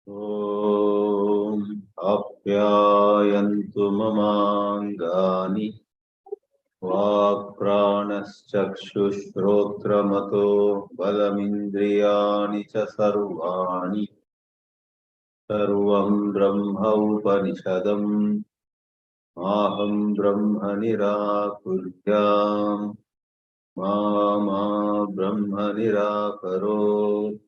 Om Apyayantu Mamangani Vākprānaschakṣuśrotramato Balamindriyāni ca sarvāni Sarvam Brahma Upanishadam Aham Brahma Nirakuryam Mama Brahma Nirakaro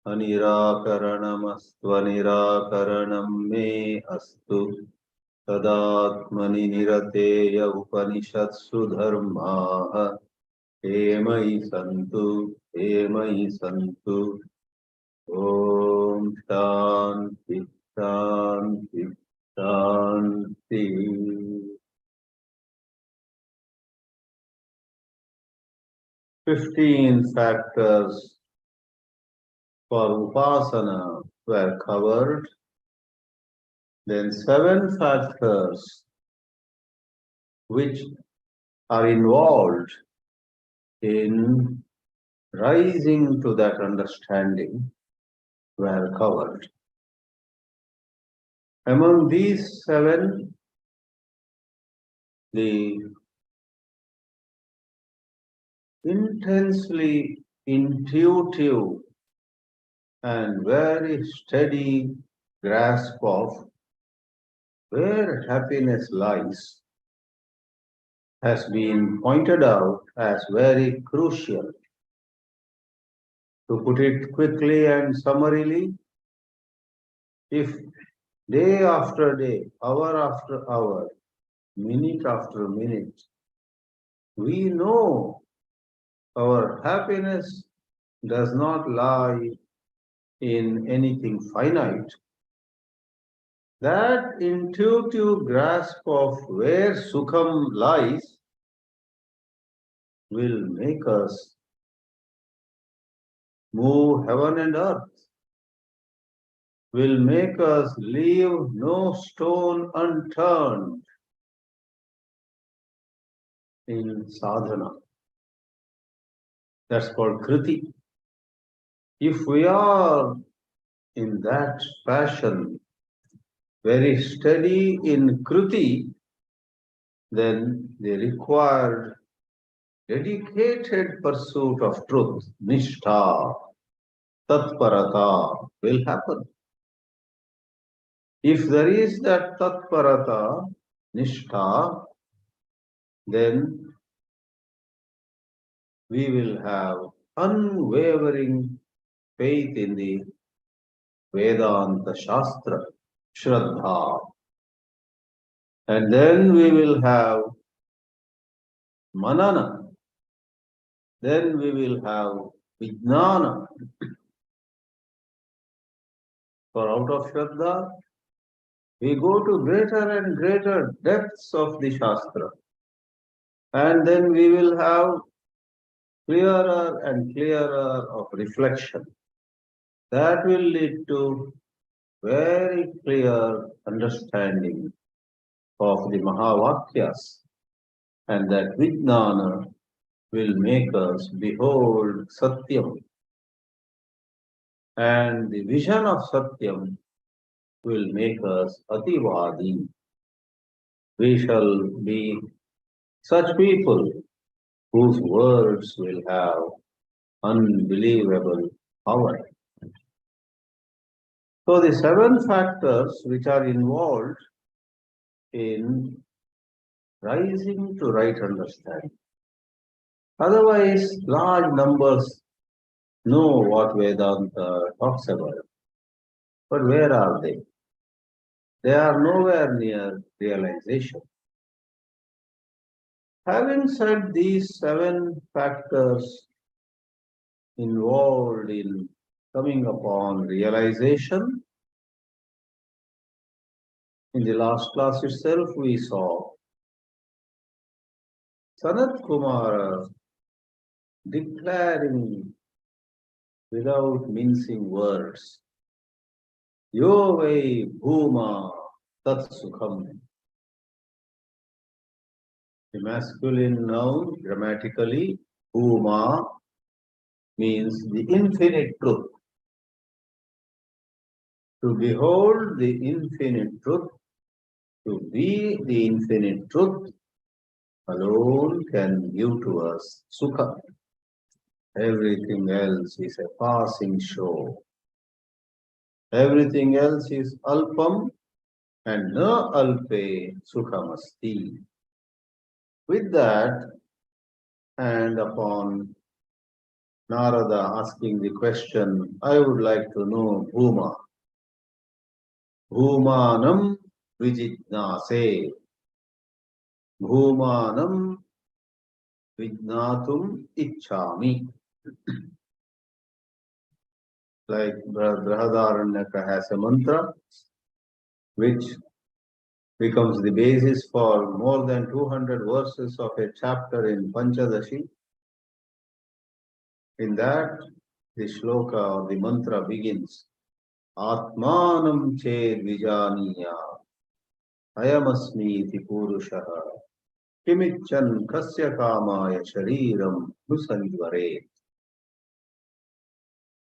Anirakaranamastvanirakaranam me astu Tadatmani nirateya upanishatsu dharmaha Emai santu Om Shanti Shanti Shanti 15 factors for Upasana were covered, then 7 factors which are involved in rising to that understanding were covered. Among these 7, the intensely intuitive and very steady grasp of where happiness lies has been pointed out as very crucial. To put it quickly and summarily, if day after day, hour after hour, minute after minute, we know our happiness does not lie in anything finite, that intuitive grasp of where Sukham lies will make us move heaven and earth, will make us leave no stone unturned in sadhana. That's called kriti. If we are in that fashion, very steady in kriti, then the required dedicated pursuit of truth, nishtha, tatparata, will happen. If there is that tatparata, nishtha, then we will have unwavering faith in the Vedanta Shastra, Shraddha. And then we will have Manana. Then we will have Vijnana. For out of Shraddha, we go to greater and greater depths of the Shastra. And then we will have clearer and clearer of reflection. That will lead to very clear understanding of the Mahavakyas, and that Vijnana will make us behold Satyam, and the vision of Satyam will make us Ativadi. We shall be such people whose words will have unbelievable power. So the 7 factors which are involved in rising to right understanding. Otherwise, large numbers know what Vedanta talks about. But where are they? They are nowhere near realization. Having said these 7 factors involved in coming upon realization, in the last class itself we saw Sanat-kumāra declaring without mincing words, Yo vai bhūma tat sukham. The masculine noun grammatically, bhūma, means the infinite truth. to behold the infinite truth, to be the infinite truth, alone can give to us sukha. Everything else is a passing show. Everything else is alpam and na alpe sukhamasti. With that, and upon Nārada asking the question, I would like to know bhūma. Bhūmanam vijitnase. Bhūmanam vijnatum ichchami. Like Brihadaranyaka has a mantra which becomes the basis for more than 200 verses of a chapter in Panchadashi. In that, the shloka or the mantra begins, Atmanam ched vijaniya, ayamasmiti purushaha, kimichan kasya kamaya shariram nusanvare.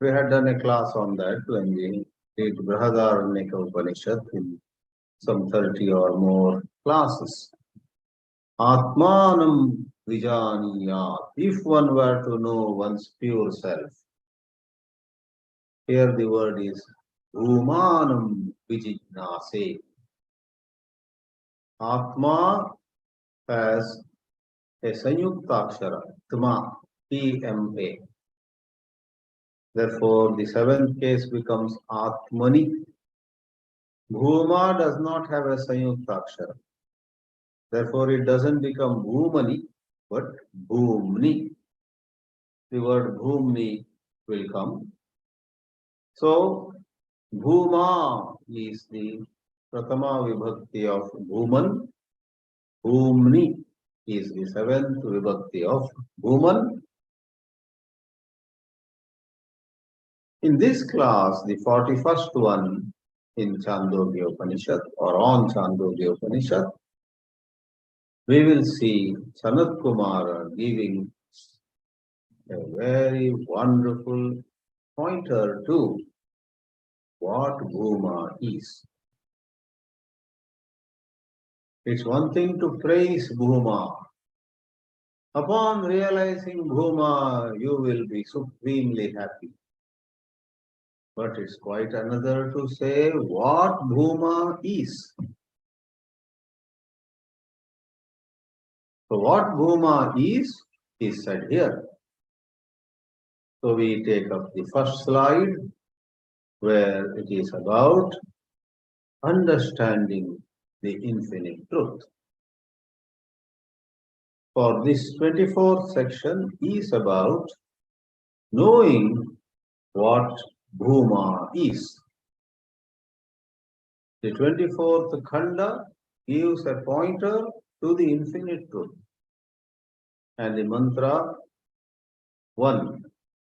We had done a class on that when we did Brihadaranyaka Upanishad in some 30 or more classes. Atmanam vijaniya. If one were to know one's pure self, here the word is bhūmanam vijitnase. Atma has a sanyuktakshara, tma, T-M-A. Therefore, the seventh case becomes Atmani. Bhūma does not have a sanyuktakshara. Therefore, it doesn't become bhūmani, but bhūmni. The word bhūmni will come. So, bhūma is the pratama vibhakti of bhūman. Bhūmni is the seventh vibhakti of bhūman. In this class, the 41st one in Chāndogya Upanishad or on Chāndogya Upanishad, we will see Sanat-kumāra giving a very wonderful pointer to what bhūma is. It's one thing to praise bhūma. Upon realizing bhūma, you will be supremely happy. But it's quite another to say what bhūma is. So what bhūma is said here. So we take up the first slide where it is about understanding the infinite truth. For this 24th section is about knowing what bhūma is. The 24th khanda gives a pointer to the infinite truth. And the mantra 1.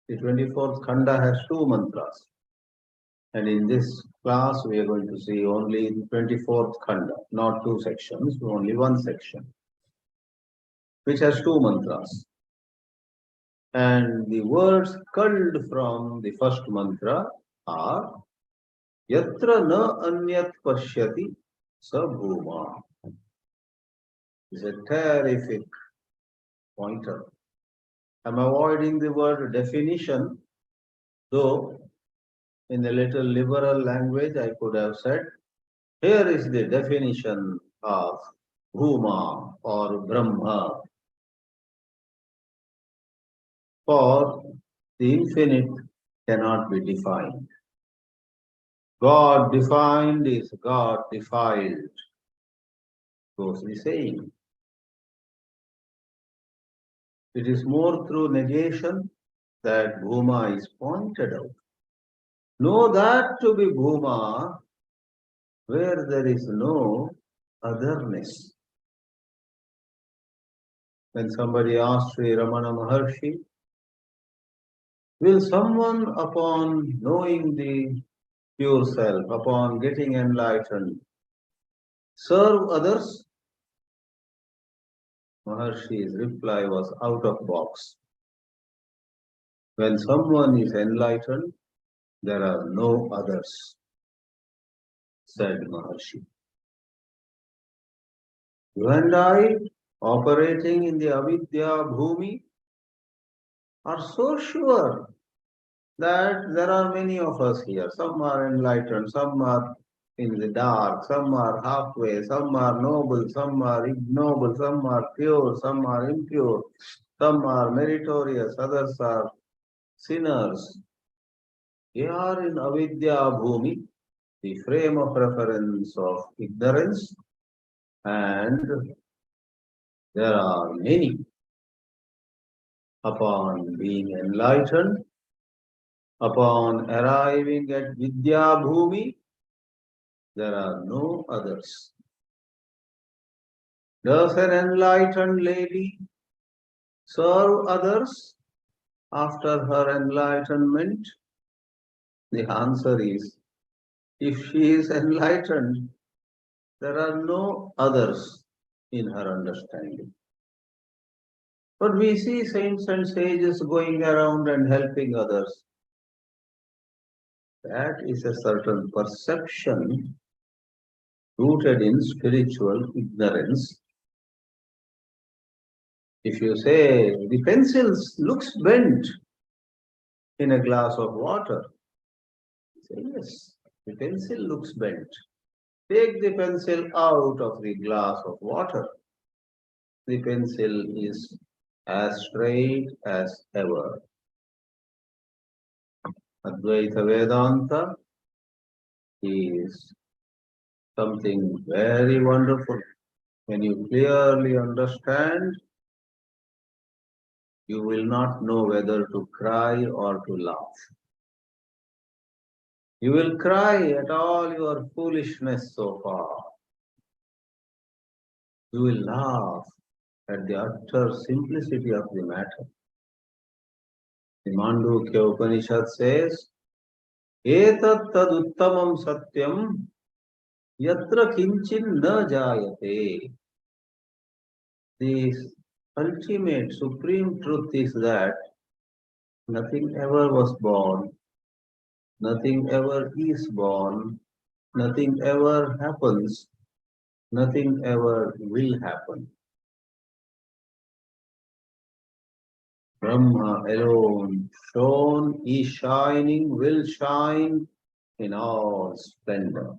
The 24th khanda has 2 mantras. And in this class, we are going to see only the 24th khanda, not 2 sections, only 1 section, which has 2 mantras. And the words culled from the first mantra are Yatra na anyat pashyati sa bhūma. It's a terrific pointer. I'm avoiding the word definition, though in a little liberal language I could have said, here is the definition of bhūma or Brahma. For the infinite cannot be defined. God defined is God defiled, goes the saying. It is more through negation that bhūma is pointed out. Know that to be bhūma where there is no otherness. When somebody asked Sri Ramana Maharshi, will someone upon knowing the pure self, upon getting enlightened, serve others? Maharshi's reply was out of box. When someone is enlightened, there are no others. said Maharshi. You and I, operating in the avidya bhumi, are so sure that there are many of us here. Some are enlightened, some are in the dark, some are halfway, some are noble, some are ignoble, some are pure, some are impure, some are meritorious, others are sinners. They are in avidya bhumi, the frame of reference of ignorance, and there are many. Upon being enlightened, upon arriving at vidya bhumi, there are no others. Does an enlightened lady serve others after her enlightenment? The answer is, if she is enlightened, there are no others in her understanding. But we see saints and sages going around and helping others. That is a certain perception rooted in spiritual ignorance. If you say the pencil looks bent in a glass of water, say yes, the pencil looks bent. Take the pencil out of the glass of water. The pencil is as straight as ever. Advaita Vedanta is something very wonderful. When you clearly understand, you will not know whether to cry or to laugh. You will cry at all your foolishness so far. You will laugh at the utter simplicity of the matter. The Chāndogya Upanishad says, Etat tad uttamam satyam yatra kinchin na jayate. The ultimate supreme truth is that nothing ever was born, nothing ever is born, nothing ever happens, nothing ever will happen. Brahma alone, shone, is shining, will shine in all splendor.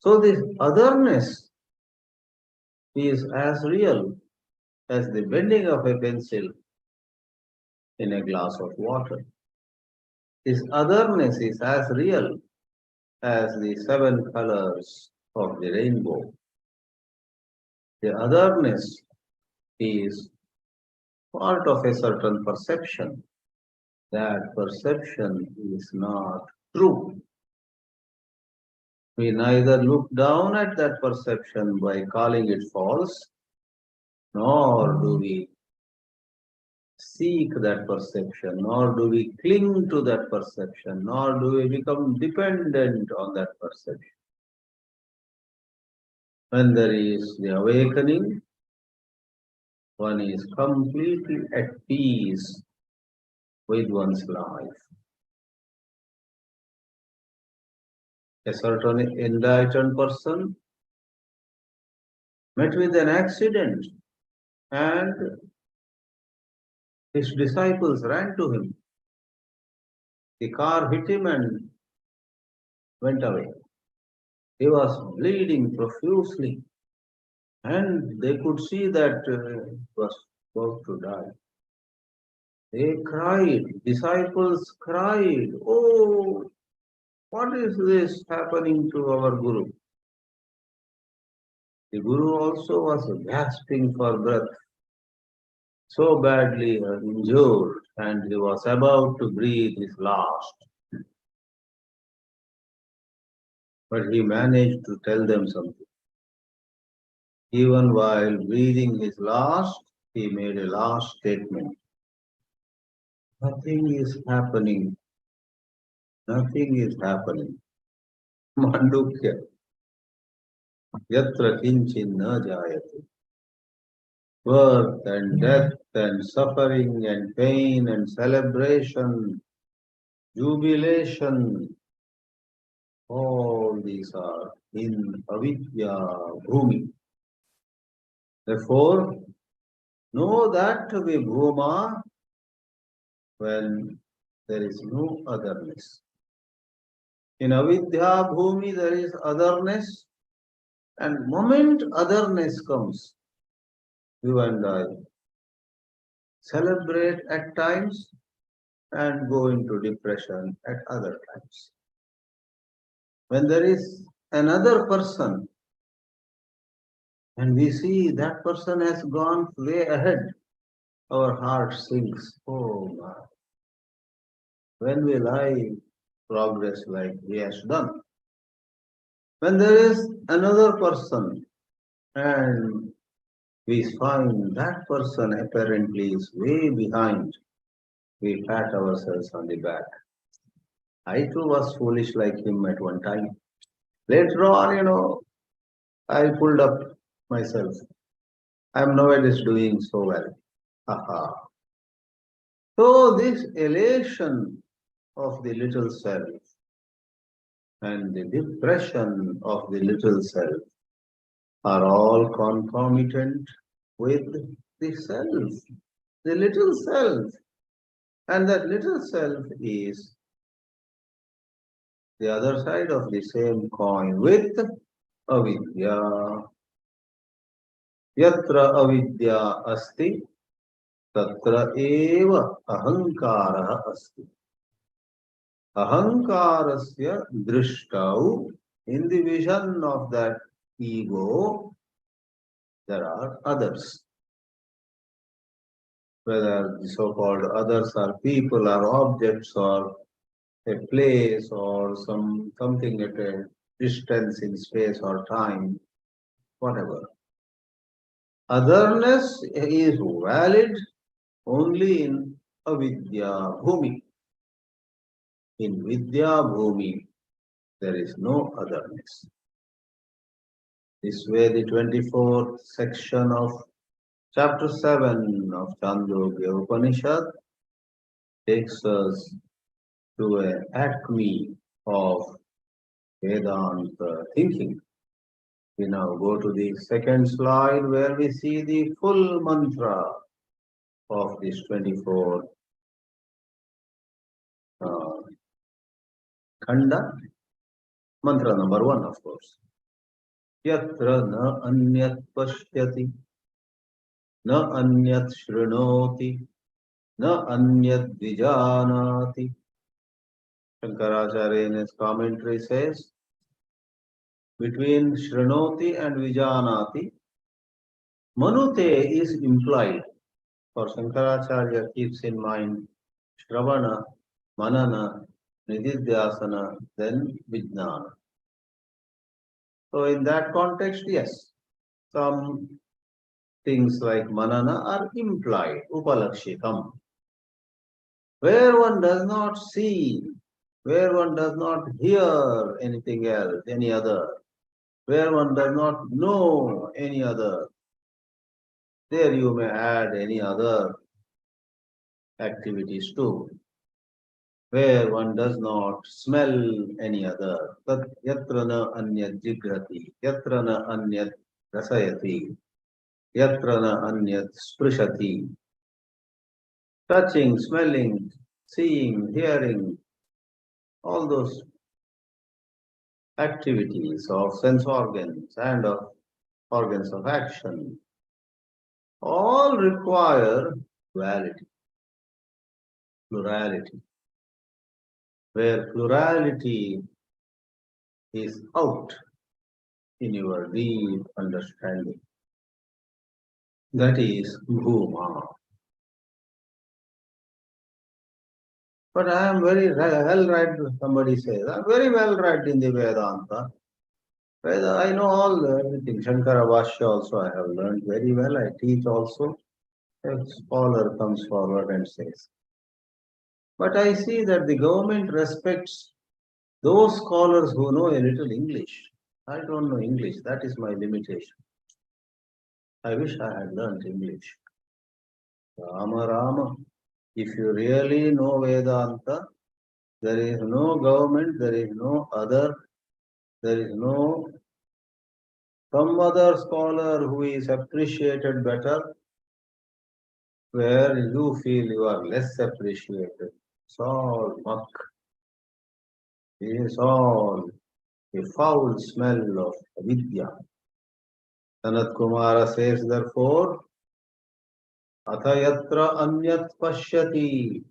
So this otherness is as real as the bending of a pencil in a glass of water. This otherness is as real as the 7 colors of the rainbow. The otherness is part of a certain perception. That perception is not true. We neither look down at that perception by calling it false, nor do we seek that perception, nor do we cling to that perception, nor do we become dependent on that perception. When there is the awakening, one is completely at peace with one's life. A certain enlightened person met with an accident and his disciples ran to him. The car hit him and went away. He was bleeding profusely and they could see that he was about to die. They cried, disciples cried, "Oh, what is this happening to our Guru?" The Guru also was gasping for breath, so badly injured, and he was about to breathe his last. But he managed to tell them something. Even while breathing his last, he made a last statement. Nothing is happening. Nothing is happening. Mandukya. Yatra kinchin na jayate. Birth and death and suffering and pain and celebration, jubilation, all these are in avidya bhumi. Therefore, know that to be bhuma when there is no otherness. In avidya bhumi there is otherness, and moment otherness comes, you and I celebrate at times and go into depression at other times. When there is another person and we see that person has gone way ahead, our heart sinks. Oh my, when will I progress like he has done? When there is another person and we find that person apparently is way behind, we pat ourselves on the back. I too was foolish like him at one time. Later on, I pulled up myself. I am nowadays doing so well. Haha. So this elation of the little self and the depression of the little self are all concomitant with the self, the little self. And that little self is the other side of the same coin with avidya. Yatra avidya asti, tatra eva ahankara asti. Ahankarasya drishtau, in the vision of that ego, there are others. Whether the so-called others are people or objects or a place or something at a distance in space or time, whatever. Otherness is valid only in avidya bhumi. In vidya bhumi, there is no otherness. This way, the 24th section of chapter 7 of Chāndogya Upanishad takes us to an acme of Vedanta thinking. We now go to the second slide where we see the full mantra of this 24th khanda. Mantra number 1, of course. Yatra na anyat pashyati, na anyat shrunoti, na anyat vijanati. Shankaracharya in his commentary says, between shrunoti and vijanati, manute is implied. For Shankaracharya keeps in mind shravana, manana, nididhyasana, then vijnana. So in that context, yes, some things like manana are implied, upalakshitam. Where one does not see, where one does not hear anything else, any other, where one does not know any other, there you may add any other activities too. Where one does not smell any other, tat yatra na anyat jigrati, yatra na anyat rasayati, yatra na anyat sprishati. Touching, smelling, seeing, hearing, all those activities of sense organs and of organs of action all require duality, plurality. Where plurality is out in your deep understanding. That is bhūma. But I am very well read, somebody says. I am very well read in the Vedanta. I know everything. Shankara Bhashya also I have learned very well. I teach also. A scholar comes forward and says. But I see that the government respects those scholars who know a little English. I don't know English. That is my limitation. I wish I had learned English. Rama Rama. If you really know Vedanta, there is no government, there is no other There is no some other scholar who is appreciated better, where you feel you are less appreciated. It's all muck. It is all a foul smell of vidya. Sanat-kumāra says, therefore, atha yatra anyat pashyati.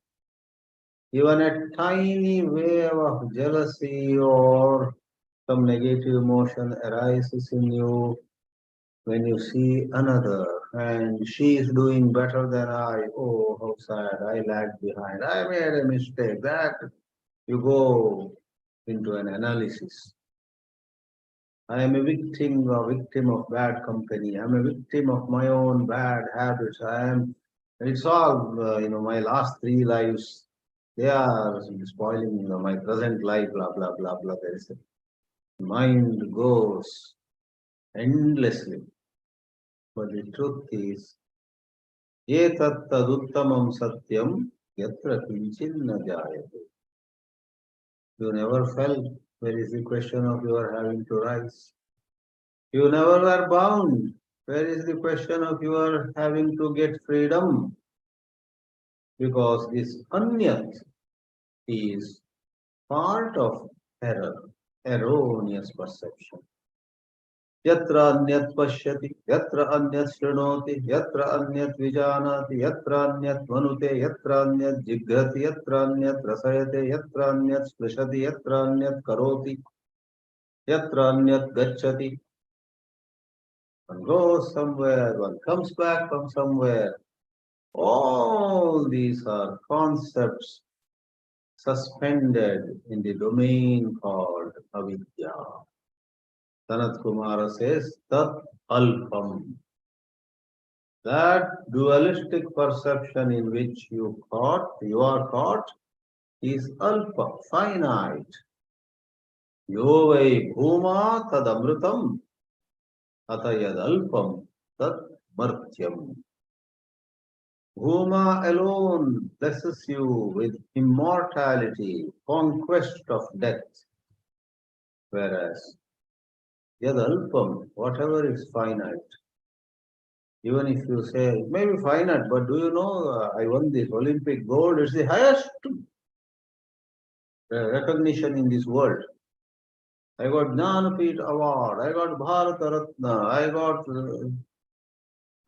Even a tiny wave of jealousy or some negative emotion arises in you when you see another and she is doing better than I. Oh, how sad, I lagged behind, I made a mistake. That you go into an analysis. I am a victim of bad company. I am a victim of my own bad habits. It's all, my last 3 lives, they are spoiling, my present life, blah, blah, blah, blah. There is a mind goes endlessly. But the truth is, etat taduttamam satyam yatra kinchin na jayate. You never fell. Where is the question of your having to rise? You never were bound. Where is the question of your having to get freedom? Because this anyat is part of error, erroneous perception. Yatra anyat pashyati, yatra anyat shrunoti, yatra anyat vijanati, yatra anyat manute, yatra anyat jighati, yatra anyat rasayate, yatra anyat sprishati, yatra anyat karoti, yatra anyat gacchati. One goes somewhere, one comes back from somewhere. All these are concepts suspended in the domain called avidya. Sanat-kumāra says, tat alpam. That dualistic perception in which you are caught, is alpa, finite. Yo vai bhūma tad amrutam, atayad alpam tad martyam. Bhūma alone blesses you with immortality, conquest of death. Whereas yad alpam, whatever is finite, even if you say, it may be finite, but do you know, I won this Olympic gold, it's the highest recognition in this world. I got Jnanapith Award, I got Bharata Ratna, I got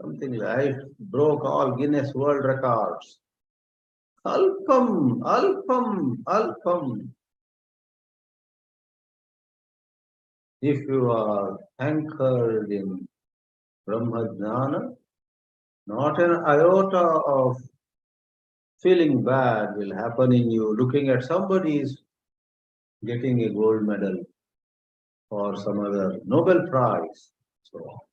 something like, I broke all Guinness World Records. Alpam, alpam, alpam. If you are anchored in Brahma-jnana, not an iota of feeling bad will happen in you looking at somebody's getting a gold medal or some other Nobel Prize. So,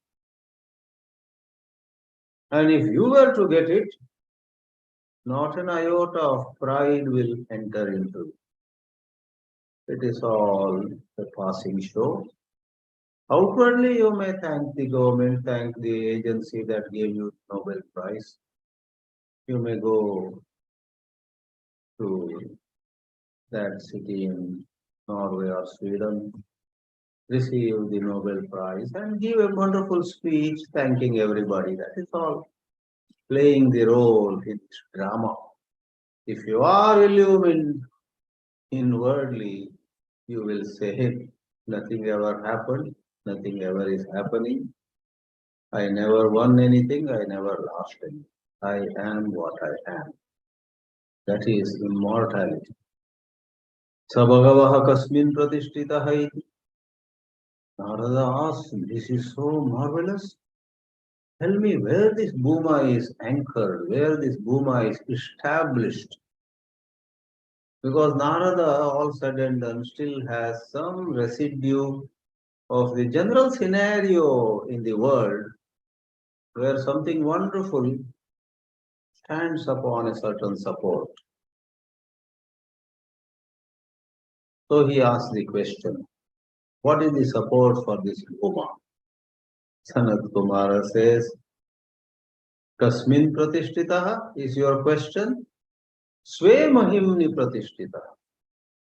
and if you were to get it, not an iota of pride will enter into it. It is all a passing show. Outwardly, you may thank the government, thank the agency that gave you the Nobel Prize. You may go to that city in Norway or Sweden, receive the Nobel Prize and give a wonderful speech thanking everybody. That is all playing the role in this drama. If you are illumined inwardly, you will say, nothing ever happened, nothing ever is happening. I never won anything, I never lost anything. I am what I am. That is immortality. Sabhagavaha kasmin pratishtitaha iti. Nārada asks, this is so marvelous. Tell me where this bhūma is anchored, where this bhūma is established. Because Nārada, all said and done, still has some residue of the general scenario in the world where something wonderful stands upon a certain support. So he asks the question, what is the support for this bhūma? Sanat-kumāra says, kasmin pratishtitaha is your question? Sve mahimni pratishtitaha.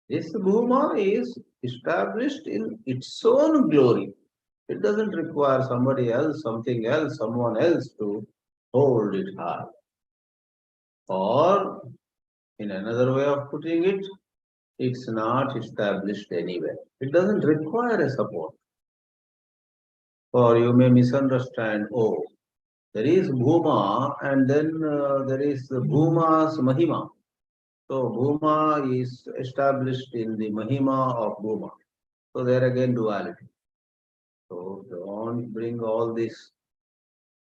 This bhūma is established in its own glory. It doesn't require somebody else, something else, someone else to hold it high. Or, in another way of putting it, it's not established anywhere. It doesn't require a support. Or you may misunderstand, oh, there is Bhuma and then there is Bhuma's Mahima. So Bhuma is established in the Mahima of Bhuma. So there again duality. So don't bring all this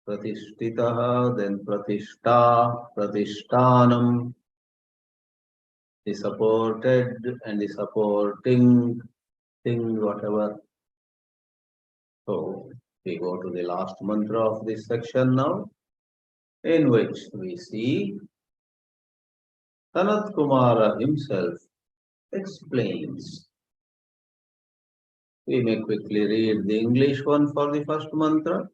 Pratishtitaha, then Pratishta, Pratishtanam, the supported and the supporting thing, whatever. So we go to the last mantra of this section now, in which we see Sanat-kumāra himself explains. We may quickly read the English one for the first mantra.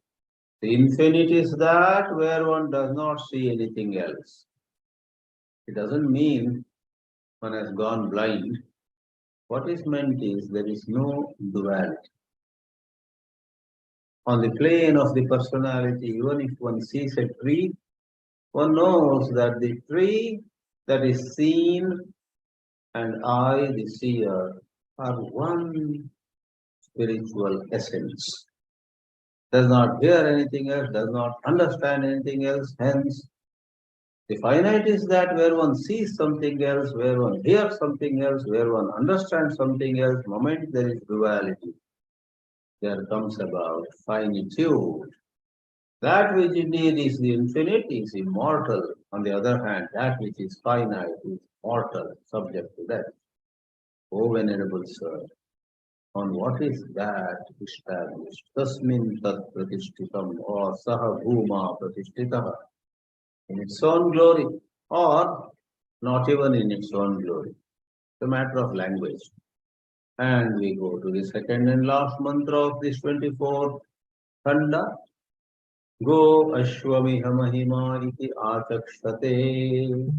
The infinite is that where one does not see anything else. It doesn't mean one has gone blind. What is meant is there is no duality. On the plane of the personality, even if one sees a tree, one knows that the tree that is seen and I, the seer, are one spiritual essence. Does not hear anything else, does not understand anything else. Hence, the finite is that where one sees something else, where one hears something else, where one understands something else, moment there is duality, there comes about finitude. That which indeed is the infinite is immortal. On the other hand, that which is finite is mortal, subject to death. O Venerable Sir, on what is that established? Tasmin tat pratishtitam or saha bhuma pratishtitaha. In its own glory or not even in its own glory. It's a matter of language. And we go to the second and last mantra of this 24th khanda. Go ashwamiha mahima iti achakshate.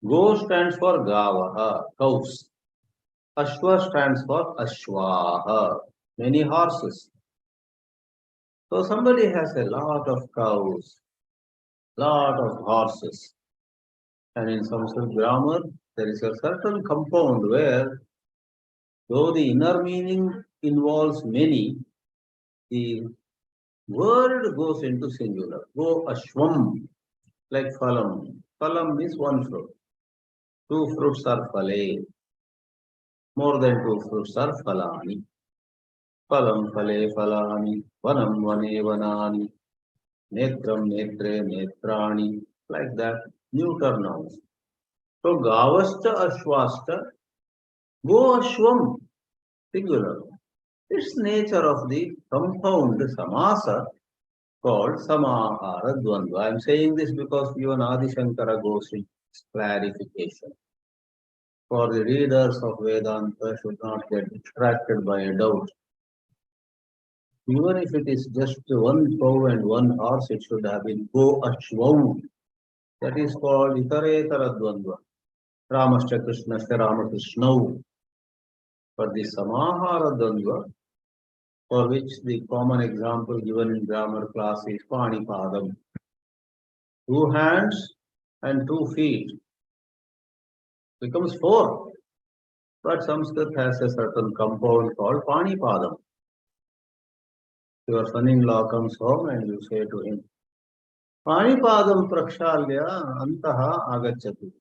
Go stands for gavaha, cows. Ashwa stands for ashwaha, many horses. So somebody has a lot of cows, lot of horses. And in Sanskrit grammar, there is a certain compound where, though the inner meaning involves many, the word goes into singular. Go ashwam, like phalam. Phalam means one fruit. Two fruits are phale. More than two fruits are phalani. Phalam phale phalani. Vanam vane vanani. Netram netre netrani. Like that. Neuter nouns. So gavascha ashwasta. Go ashwam. Singular. It's nature of the compound samasa called samahara dvandva. I am saying this because even Adi Shankara goes in clarification. For the readers of Vedanta should not get distracted by a doubt. Even if it is just one cow and one horse, it should have been go ashwam. That is called itaretara dvandva. Ramascha Krishnascha Ramakrishna. But the samahara dvandva, for which the common example given in grammar class is panipadam. 2 hands and 2 feet becomes 4. But Sanskrit has a certain compound called panipadam. Your son-in-law comes home and you say to him, panipadam prakshalya antaha agacchati.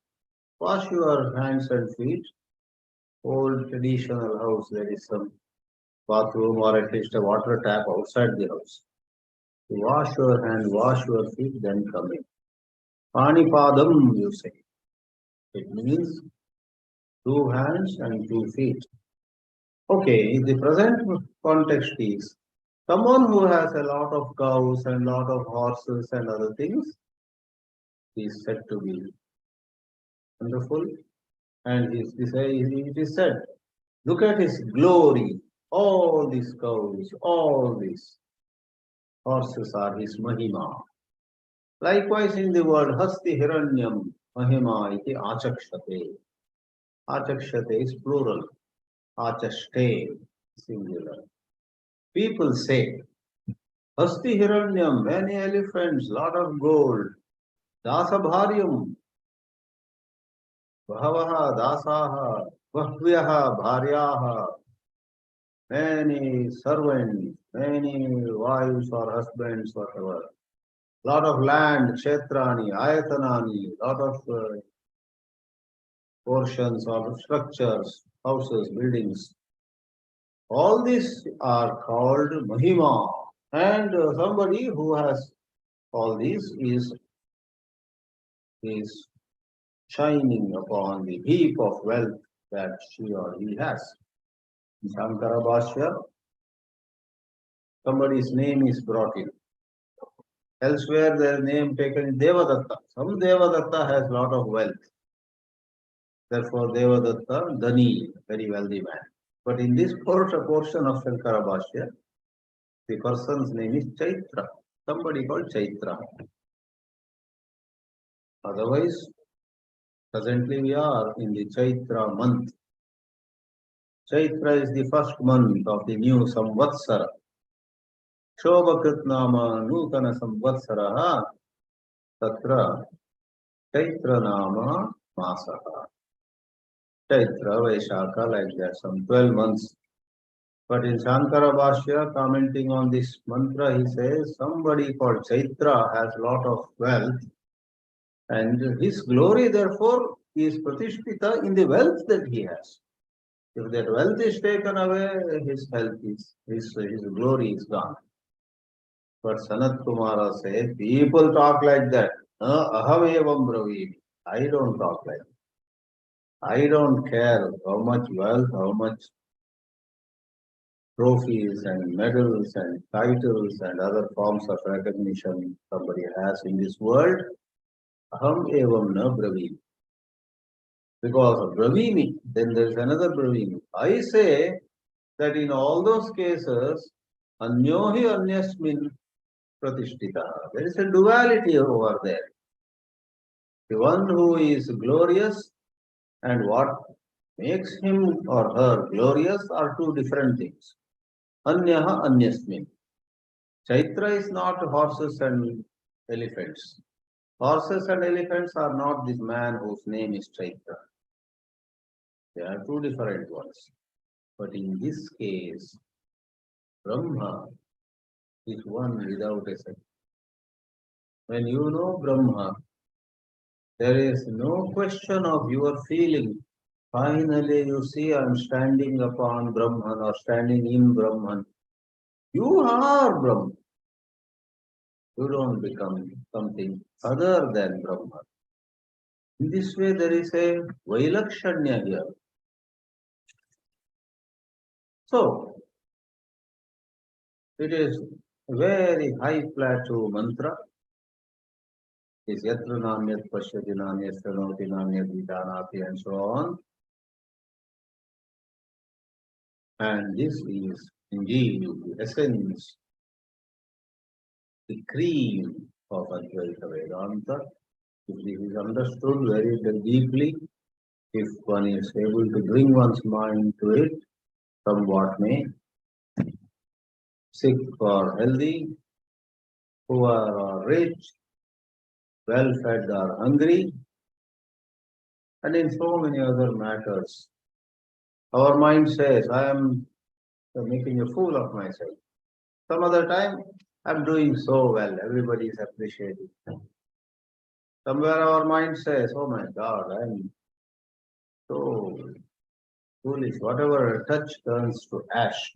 Wash your hands and feet. Old traditional house, there is some bathroom or at least a water tap outside the house. You wash your hands, wash your feet, then come in. Panipadam, you say. It means 2 hands and 2 feet. Okay, the present context is someone who has a lot of cows and lot of horses and other things is said to be wonderful. And it is said, look at his glory. All these cows, all these horses are his mahima. Likewise in the word hasti hiranyam mahima iti achakshate. Achakshate is plural. Achashte, singular. People say, Asti Hiranyam, many elephants, lot of gold. Dasabharyam, Bhavaha, Dasaha, Bahvyaha, Bharyaha, many servants, many wives or husbands, whatever. Lot of land, Kshetrani, Ayatanani, lot of portions of structures, houses, buildings. All these are called Mahima. And somebody who has all these is shining upon the heap of wealth that she or he has. In Shankara Bhashya, somebody's name is brought in. Elsewhere, their name taken is Devadatta. Some Devadatta has lot of wealth. Therefore, Devadatta, Dhani, very wealthy man. But in this portion of Shankara Bhashya, the person's name is Chaitra. Somebody called Chaitra. Otherwise, presently we are in the Chaitra month. Chaitra is the first month of the new Samvatsara. Shobhakrit Nama Nutana Samvatsaraha Tatra Chaitra Nama Masaha. Chaitra, Vaishakha, like that, some 12 months. But in Shankara Bhashya, commenting on this mantra, he says, somebody called Chaitra has lot of wealth, and his glory, therefore, is pratishtita in the wealth that he has. If that wealth is taken away, his health is, his glory is gone. But Sanat-kumāra says, people talk like that. Aham evam bravimi. I don't talk like that. I don't care how much wealth, how much trophies and medals and titles and other forms of recognition somebody has in this world. Aham evam na bravimi. Because of bravimi, then there is another bravimi. I say that in all those cases, anyohi anyasmin pratishtita. There is a duality over there. The one who is glorious and what makes him or her glorious are two different things. Anyaha anyasmin. Chaitra is not horses and elephants. Horses and elephants are not this man whose name is Chaitra. They are two different ones. But in this case, Brahma is one without a second. When you know Brahma, there is no question of your feeling. Finally, you see, I am standing upon Brahman or standing in Brahman. You are Brahman. You don't become something other than Brahman. In this way, there is a Vailakshanya here. So, it is a very high plateau mantra. Is yatra nanyat pashyati nanyat sranoti nanyat vijanati and so on. And this is indeed the essence, the cream of Advaita Vedanta. If this is understood very deeply, if one is able to bring one's mind to it, somewhat may, sick or healthy, poor or rich, well-fed or hungry, and in so many other matters. Our mind says, I am making a fool of myself. Some other time, I'm doing so well, everybody is appreciating. Somewhere our mind says, oh my God, I'm so foolish. Whatever I touch turns to ash.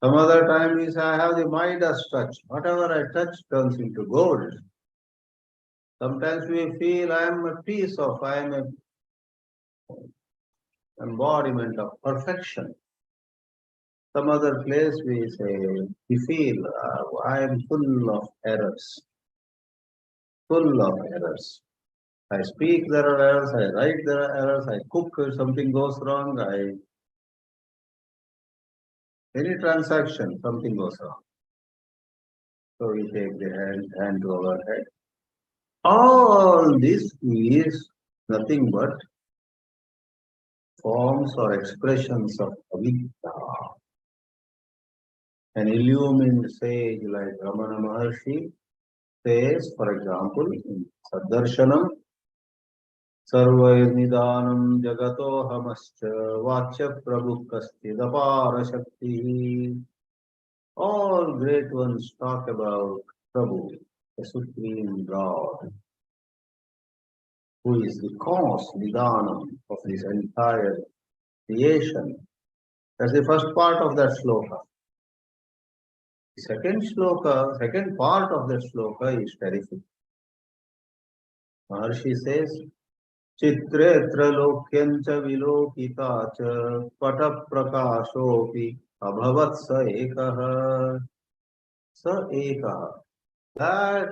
Some other time we say, I have the Midas touch. Whatever I touch turns into gold. Sometimes we feel I am a piece of, I am an embodiment of perfection. Some other place we say, we feel I am full of errors. Full of errors. I speak, there are errors. I write, there are errors. I cook, if something goes wrong. Any transaction, something goes wrong. So we take the hand to our head. All this is nothing but forms or expressions of avidya. An illumined sage like Ramana Maharshi says, for example, in Saddarshanam, Sarvairnidanam Jagato Hamascha Vachya Prabhukkastidapara Shakti. All great ones talk about Prabhu, the Supreme God, who is the cause, Nidanam, of this entire creation. That's the first part of that sloka. The second part of that sloka is terrific. Maharshi says, Chitretra lokyancha vilokita cha pata prakashopi abhavat sa ekaha. Sa ekaha. That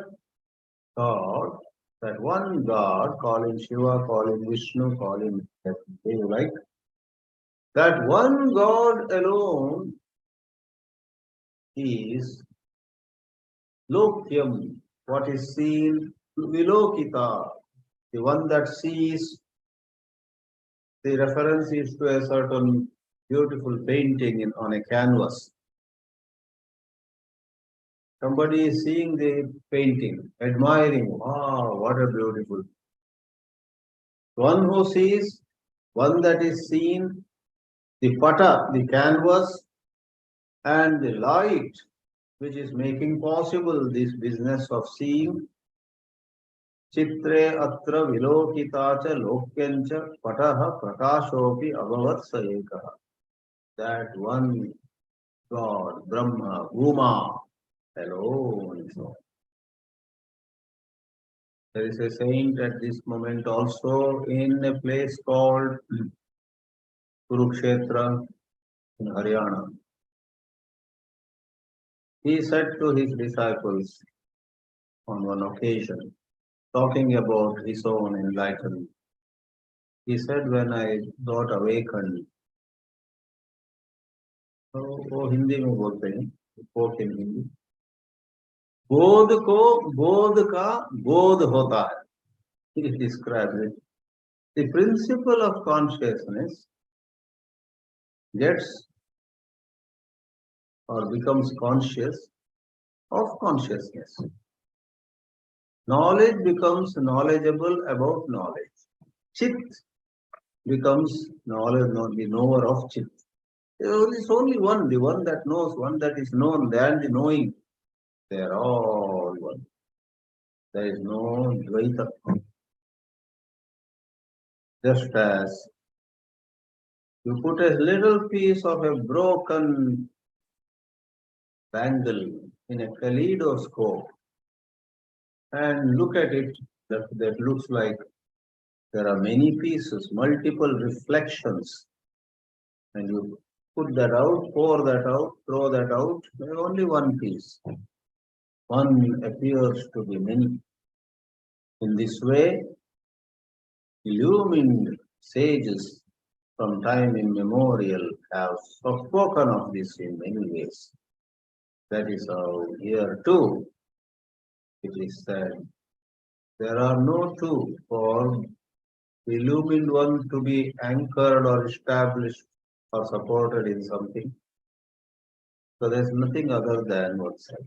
God, that one God, call him Shiva, call him Vishnu, call him you like, that one God alone is Lokyam, what is seen, Vilokita, the one that sees. The reference is to a certain beautiful painting on a canvas. Somebody is seeing the painting, admiring, wow, what a beautiful. One who sees, one that is seen, the pata, the canvas, and the light, which is making possible this business of seeing. Chitre atra vilokita cha lokyancha pataha prakashopi abhavat sa ekaha. That one God, Brahma, Bhūma, alone. So there is a saint at this moment also in a place called Kurukshetra in Haryana. He said to his disciples on one occasion, talking about his own enlightenment, he said, when I got awakened, वो हिंदी में बोलते हैं, spoke in Hindi, बोध को बोध का बोध होता है. He describes it. The principle of consciousness gets or becomes conscious of consciousness. Knowledge becomes knowledgeable about knowledge. Chit becomes knowledge, the knower of Chit. There is only one, the one that knows, one that is known, and the knowing. They are all one. There is no Dvaita. Just as you put a little piece of a broken bangle in a kaleidoscope and look at it, that looks like there are many pieces, multiple reflections, and you put that out, pour that out, throw that out, there is only one piece. One appears to be many. In this way, illumined sages from time immemorial have spoken of this in many ways. That is how here too it is said, there are no two for the illumined one to be anchored or established or supported in something. So there is nothing other than what's said.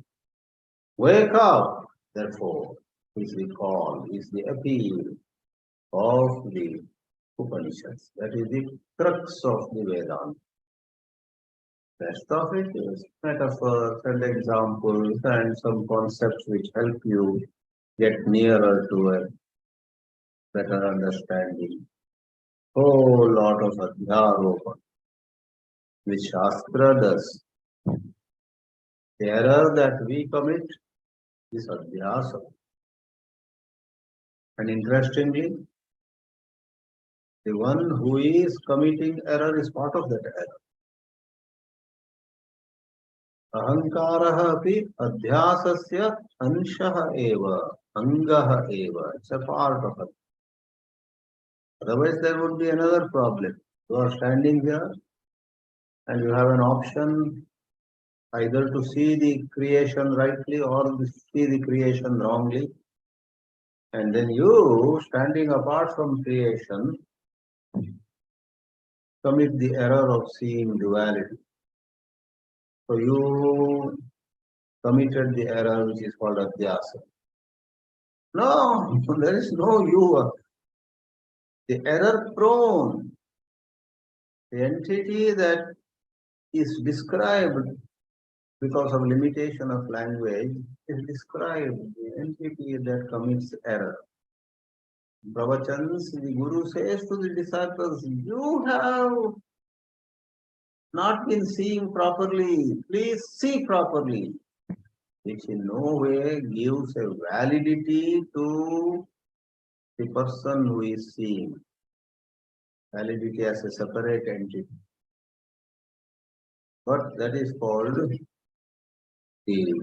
Wake up, therefore, is the call, is the appeal of the Upanishads. That is the crux of the Vedanta. Rest of it is metaphors and examples and some concepts which help you get nearer to a better understanding. Whole lot of adhyaropa, which Shastra does. The error that we commit is adhyasa. And interestingly, the one who is committing error is part of that error. Ahankaraha api adhyasasya anshaha eva, angaha eva. It's a part of it. Otherwise, there would be another problem. You are standing here and you have an option either to see the creation rightly or to see the creation wrongly. And then you, standing apart from creation, commit the error of seeing duality. So you committed the error which is called adhyasa. No, there is no you. The error prone, the entity that is described because of limitation of language is described, the entity that commits error. Pravachans, the Guru says to the disciples, you have not been seeing properly, please see properly, which in no way gives a validity to the person who is seeing. Validity as a separate entity. But that is called the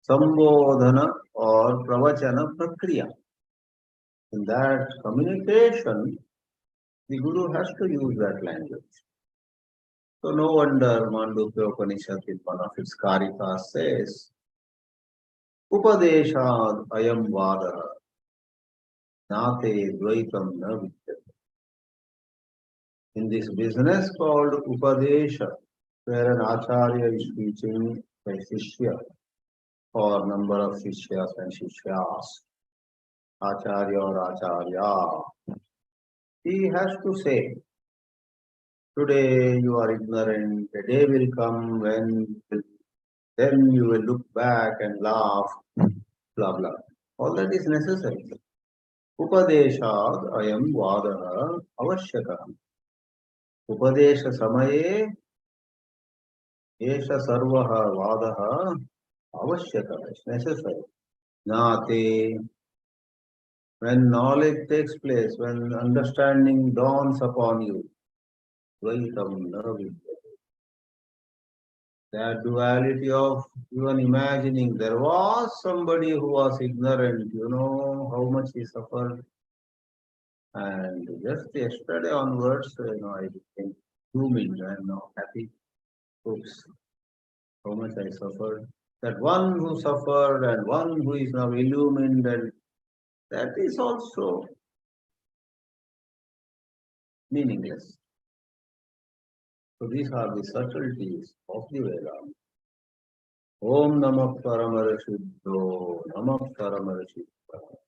Samvāda or Pravachana Prakriya. In that communication, the Guru has to use that language. So no wonder Chāndogya Upanishad in one of its karikas says, Upadeshād ayam vādaha nāte dvaitam na vidyate. In this business called Upadesha, where an Acharya is teaching a Shishya or number of Shishyas and Shishyas, Acharya or Acharya, he has to say, today you are ignorant, a day will come when then you will look back and laugh, blah blah. All that is necessary. Upadeshād ayam vādaha avashyakah. Upadesha samaye esha sarvaha vādaha avashyakah. It's necessary. Nāte. When knowledge takes place, when understanding dawns upon you, dvaitam na vidyate. That duality of even imagining there was somebody who was ignorant, you know how much he suffered. And just yesterday onwards, I became bhūma-vidyā. I am now happy. Oops, how much I suffered. That one who suffered and one who is now illumined, and that is also meaningless. So these are the subtleties of the Vedanta. Om Namah Paramara Shuddho, Namah Paramara Shuddho.